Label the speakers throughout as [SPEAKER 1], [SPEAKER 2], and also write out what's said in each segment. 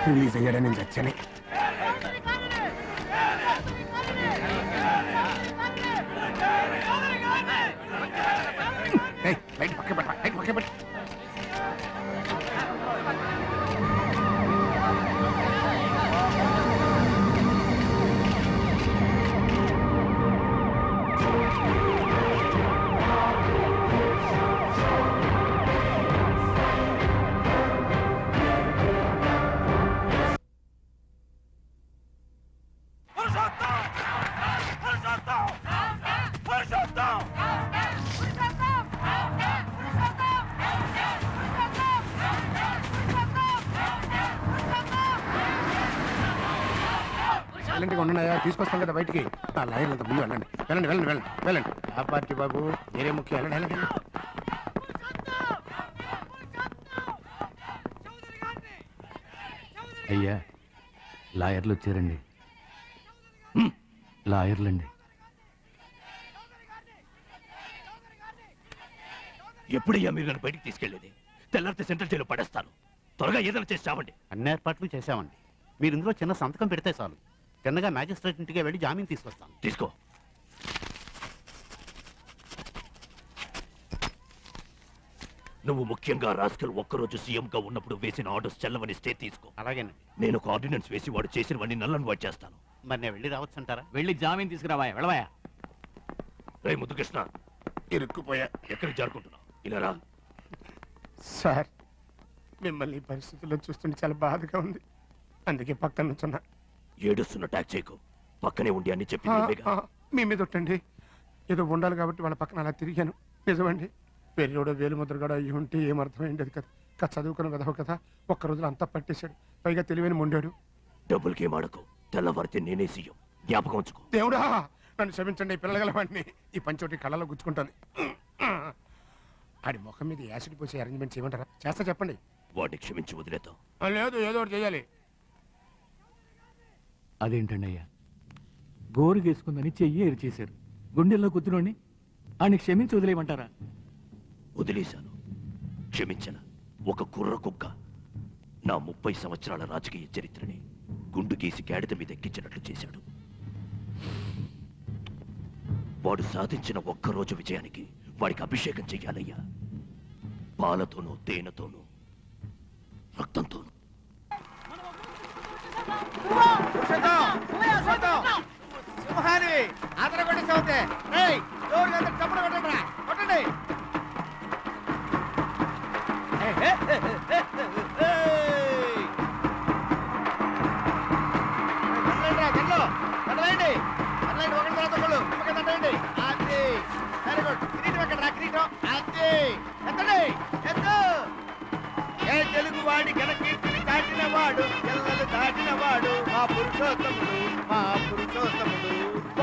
[SPEAKER 1] Release అయ్యాడని నేను చచ్చాను. లైట్ పక్క పెట్ట, లైట్ పక్క పెట్ట. సైలెంట్గా ఉన్నాయా, తీసుకొస్తాం కదా బయటికి. ఆ లాయర్ అంత ముందు వెళ్ళండి, వెళ్ళండి వెళ్ళండి వెళ్ళండి వెళ్ళండి. ఆ పార్టీ బాబు వేరే ముఖ్యం, వెళ్ళండి వెళ్ళండి.
[SPEAKER 2] అయ్యా లాయర్లు వచ్చారండి. లాయర్లండి.
[SPEAKER 3] ఎప్పుడయ్యా మీరు నన్ను బయటికి తీసుకెళ్లేది? తెల్లారితే సెంట్రల్ జైలు పడేస్తాను. త్వరగా ఏదైనా చేసి చావండి.
[SPEAKER 4] అన్ని ఏర్పాట్లు చేశామండి. మీరు ఇందులో చిన్న సంతకం పెడితే చాలు. చిన్నగా మ్యాజిస్ట్రేట్ ఇంటికి వెళ్ళి జామీన్ తీసుకొస్తాను.
[SPEAKER 3] తీసుకో. నువ్వు ముఖ్యంగా రాస్కల్ ఒక్కరోజు సీఎంగా ఉన్నప్పుడు వేసిన ఆర్డర్స్ చెల్లవని స్టే తీసుకో.
[SPEAKER 4] అలాగేనండి.
[SPEAKER 3] నేను ఒక ఆర్డినెన్స్ వేసి వాడు చేసినవన్నీ నల్లని వాడు చేస్తాను.
[SPEAKER 4] మరి నేను వెళ్ళి రావచ్చు అంటారా?
[SPEAKER 2] వెళ్ళి జామీన్ తీసుకురావా, వెళ్ళవా.
[SPEAKER 3] రే ముద్దుకృష్ణ,
[SPEAKER 1] ఇరుక్కుపోయా.
[SPEAKER 3] ఎక్కడికి జారుకుంటున్నావు? ఇలా రా.
[SPEAKER 1] సార్, మిమ్మల్ని ఈ పరిస్థితుల్లో చూస్తుంటే చాలా బాధగా ఉంది, అందుకే పక్కన నుంచున్నా.
[SPEAKER 3] ఏడుస్తున్న ట్యాక్ చేయకు, పక్కనే ఉండి అని చెప్పి
[SPEAKER 1] మీ మీద ఒట్టండి. ఏదో ఉండాలి కాబట్టి వాళ్ళ పక్కన అలా తిరిగాను. నిజమండి, పెళ్ళోడో వేలు ముద్రగాడో అయ్యి ఉంటే ఏమర్థమైంది కదా. చదువుకున్న విధవ కదా, ఒక్క రోజులో అంతా పట్టేశాడు. పైగా తెలివైన మొండాడు.
[SPEAKER 3] డబ్బులకి ఏమాడకు, తెల్లవారితే నేనే సీఎం, జ్ఞాపకం ఉంచుకో.
[SPEAKER 1] దేవుడా నన్ను క్షమించండి, పిల్లగల వాడిని. ఈ పంచోటి కళ్ళలో గుచ్చుకుంటాను. ఆడి ముఖం మీద యాసిడ్ పోసే అరేంజ్మెంట్ చేయమంటారా? చేస్తా చెప్పండి.
[SPEAKER 3] వాడిని క్షమించి వదిలేద్దాం.
[SPEAKER 1] లేదు, ఏదో ఒకటి చేయాలి.
[SPEAKER 2] అదేంటండి అయ్యా, గోరు గేసుకుందని చెయ్యి ఏరు చేశారు. గుండెల్లో గుద్దులోని ఆయన క్షమించి వదిలేయమంటారా?
[SPEAKER 3] వదిలేశాను, క్షమించను. ఒక కుర్ర కుక్క నా 30 సంవత్సరాల రాజకీయ చరిత్రని గుండు గీసి గాడిద మీద ఎక్కించినట్లు చేశాడు. వాడు సాధించిన ఒక్కరోజు విజయానికి వాడికి అభిషేకం చెయ్యాలయ్యా. పాలతోనూ తేనెతోనూ రక్తంతోనూ.
[SPEAKER 5] తెలుగువాడి ఘనకీర్తిని దాటినవాడు, ఎల్లలు దాటినవాడు మా పురుషోత్తముడు, మా పురుషోత్తముడు.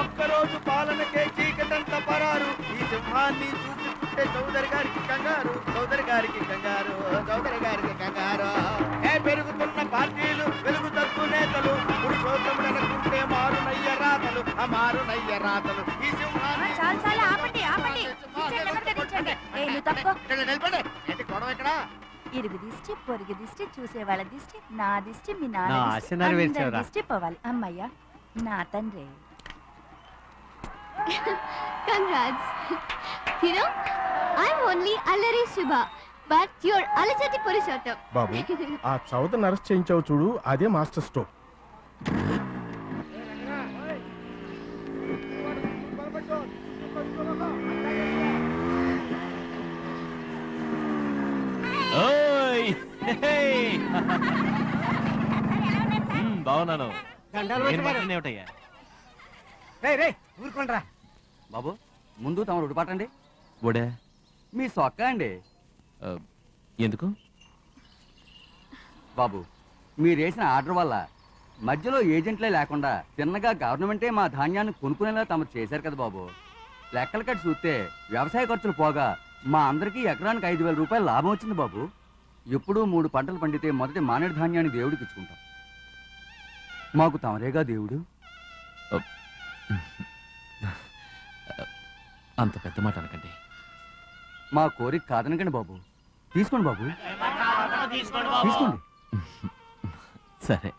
[SPEAKER 5] ఒక్కరోజు పాలనకే చీకటంత పరారు, ఈ సింహాన్ని చూసుకుంటే చౌదరి గారికి కంగారు, చౌదరి గారికి కంగారు, చౌదరి గారికి కంగారు. పెరుగుతున్న పార్టీలు, వెలుగు తగ్గు నేతలు, పురుషోత్తముడు అనుకుంటే మారునయ్య రాతలు, ఆ మారునయ్య రాతలు. ఈ సింహాన్ని గొడవ ఇక్కడ.
[SPEAKER 6] ఇరుగు దిష్టి, పొరుగు దిష్టి, చూసేవాళ్ళ దిష్టి, నా దిష్టి, మీ నాన్న దిష్టి పోవాలి. అమ్మయ్యా, నా తండ్రి.
[SPEAKER 7] Congrats. You know, I'm only Allari Shubha, but you're Alachati Purushottam.
[SPEAKER 1] బాబు, ఆ చౌదరిని అరెస్ట్ చేయించావు చూడు, అదే మాస్టర్ స్ట్రోక్.
[SPEAKER 2] బాగున్నాను.
[SPEAKER 8] ఊరుకోండ్రా
[SPEAKER 9] బాబు. ముందు తమరు ఉడిపాటండి.
[SPEAKER 2] ఒడే
[SPEAKER 9] మీ సొక్క అండి.
[SPEAKER 2] ఎందుకు
[SPEAKER 9] బాబు, మీరేసిన ఆర్డర్ వల్ల మధ్యలో ఏజెంట్లే లేకుండా తిన్నగా గవర్నమెంటే మా ధాన్యాన్ని కొనుక్కునేలా తమరు చేశారు కదా బాబు. లెక్కలు కట్టి చూస్తే వ్యవసాయ ఖర్చులు పోగా మా అందరికీ ఎకరానికి 5,000 రూపాయలు లాభం వచ్చింది బాబు. ఎప్పుడూ 3 పంటలు పండితే మొదటి మానేడు ధాన్యాన్ని దేవుడికి ఇచ్చుకుంటాం. మాకు తమరేగా దేవుడు.
[SPEAKER 3] అంత పెద్ద మాట అనకండి.
[SPEAKER 9] మా కోరిక కాదనకండి బాబు. తీసుకోండి బాబు, తీసుకోండి.
[SPEAKER 3] సరే.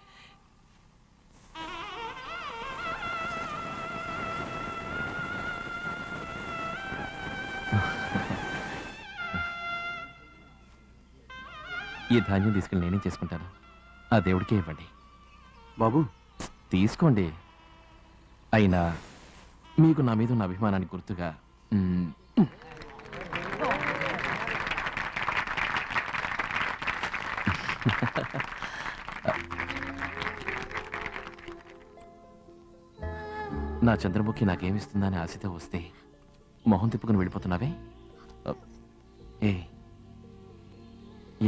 [SPEAKER 3] ఈ ధాన్యం తీసుకెళ్ళి నేనేం చేసుకుంటాను? ఆ దేవుడికే ఇవ్వండి.
[SPEAKER 9] బాబు
[SPEAKER 3] తీసుకోండి. అయినా మీకు నా మీద ఉన్న అభిమానానికి గుర్తుగా నా చంద్రముఖి నాకేమిస్తుందని ఆశతో వస్తే మొహం తిప్పుకుని వెళ్ళిపోతున్నావే?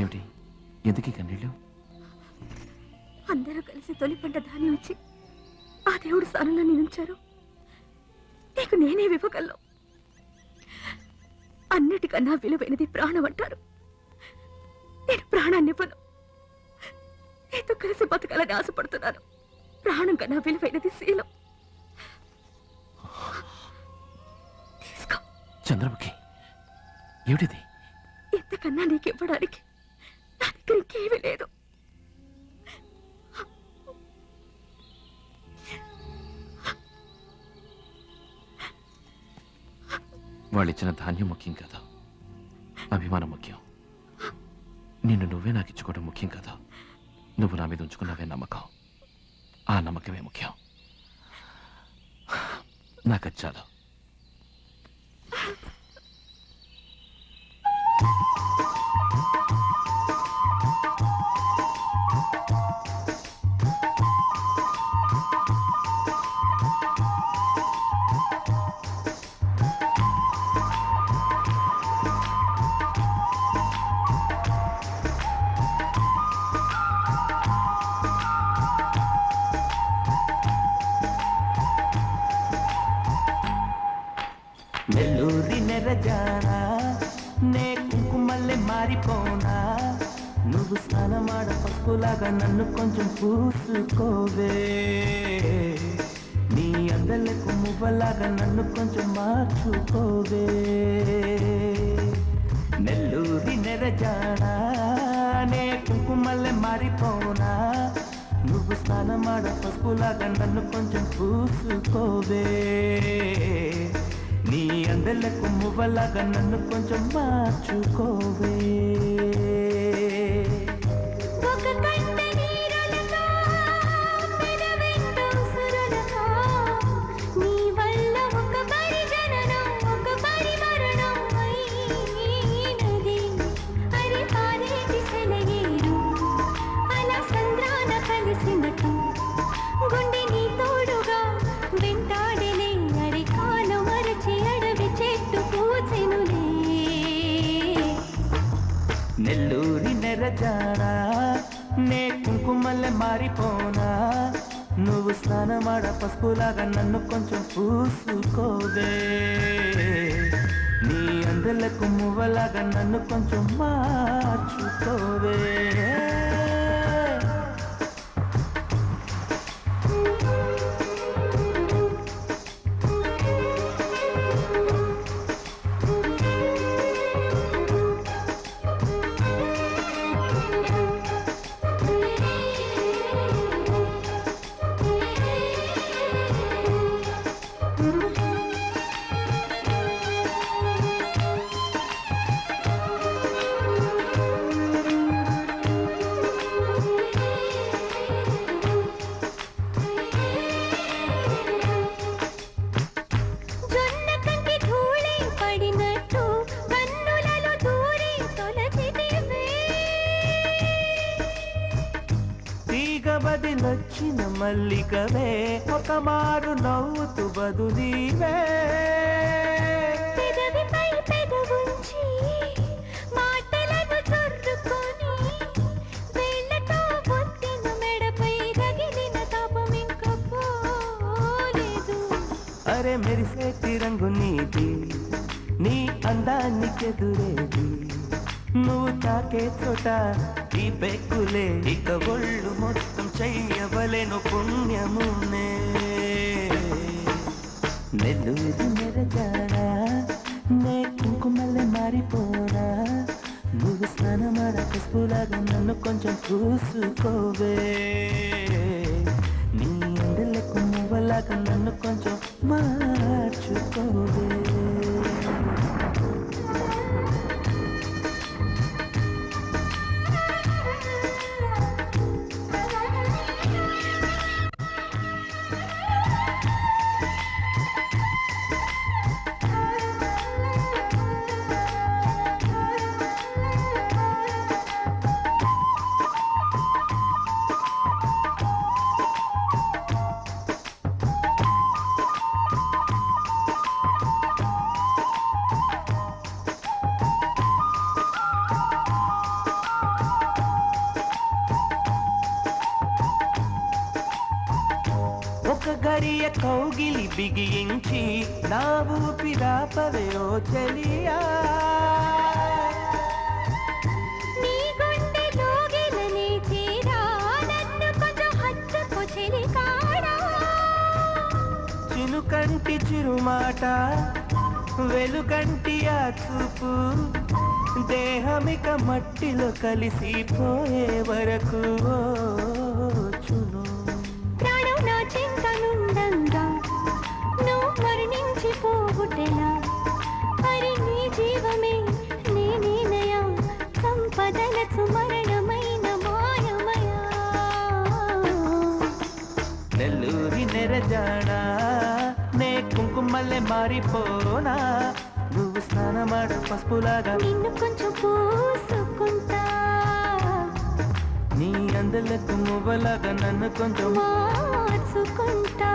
[SPEAKER 3] ఏమిటి, ఎందుకు కన్నీళ్ళు?
[SPEAKER 6] అందరూ కలిసి తొలి పంట ధాన్యం ఇచ్చి ఆ దేవుడు స్థానంలో నేనుంచారు. నీకు నేనే ఇవ్వగలను. అన్నిటికన్నా విలువైనది ప్రాణం అంటారు. నేను ప్రాణాన్ని ఇవ్వను. నీతో కలిసి బతకాలని ఆశపడుతున్నాను. ప్రాణం కన్నా విలువైనది శీలం. తీసుకో.
[SPEAKER 3] చంద్రముఖి, ఏమిటిది?
[SPEAKER 6] ఇంతకన్నా నీకు ఇవ్వడానికి నా దగ్గర ఇంకేమీ లేదు.
[SPEAKER 3] వాళ్ళిచ్చిన ధాన్యం ముఖ్యం కాదు, అభిమానం ముఖ్యం. నిన్ను నువ్వే నాకు ఇచ్చుకోవడం ముఖ్యం కాదు. నువ్వు నా మీద ఉంచుకున్నవే నమ్మకం. ఆ నమ్మకమే ముఖ్యం. నాకు చాలు.
[SPEAKER 5] నెల్లూరి నెరజానా నే కుంకుమల్లె మారిపోనా, నువ్వు స్నానమాడ పసుపులాగా నన్ను కొంచెం పూసుకోవే, నీ అందలకు మువ్వలాగా నన్ను కొంచెం మార్చుకోవే. నెల్లూరి నెరజానా నే కుంకుమల్లె మారిపోనా, నువ్వు స్నానమాడ పసుపులాగా నన్ను కొంచెం పూసుకోవే, నీ అందలకు మువ్వలాగా నన్ను కొంచెం మార్చుకోవే. నెల్లూరి నెరజానా నే కుంకుమల్లె మారిపోనా, నువ్వు స్నానమాడ పసుపులాగా నన్ను కొంచెం పూసుకోవే, నీ అందలకు మువ్వలాగా నన్ను కొంచెం మార్చుకోవే. బదిలొచ్చిన మల్లికవే ఒక మారు నవ్వుతూ బదులీవే,
[SPEAKER 7] పెదవిపై పెదవుంచి మాటలను చొర్రుకొని వేళ్ళతో బొత్తిన మెడపై రగిలిన తాపం ఇంక పోలేదు.
[SPEAKER 5] అరే మెరిసేటి రంగు నీది, నీ అందానికెదురేది, నువ్వు తాకే చోట ఈ పెక్కులే, ఇక ఒళ్ళు మొత్తం చెయ్యవలెను పుణ్యమునే. నెల్లూరి నెరజానా
[SPEAKER 10] మారిపోనా నువ్వు స్నానమాడ పసుపులాగా నన్ను కొంచెం పూసుకోవే నీ ఎండలకు మువ్వలాగా నన్ను కొంచెం మార్చుకోవే గడియ కౌగిలి బిగించి నా ఊపిరాపవే ఓ చెలియా
[SPEAKER 7] నీ గుండె లోగిలనే తీరా నన్ను కొంచెం హత్తుకో చెలికాడా
[SPEAKER 10] చినుకంటి చిరుమాట వెలుగంటి ఆ చూపు దేహమిక మట్టిలో కలిసిపోయే వరకు చును
[SPEAKER 7] ప్రాణం నా చింతనుండంగా నువ్వు మరణించి పోగుటెలా మరి నీ జీవమే నేనేనయా సంపదలకు మరణమైన మాయమయా
[SPEAKER 10] నెల్లూరి నెరజాడా నే కుంకుమల్లె మారిపోనా నువ్వు స్నానమాడు పసుపులాగా
[SPEAKER 7] నిన్ను కొంచెం పూసుకుంటా
[SPEAKER 10] నీ అందలకు మువ్వలాగా నన్ను కొంచెం
[SPEAKER 7] మార్చుకుంటా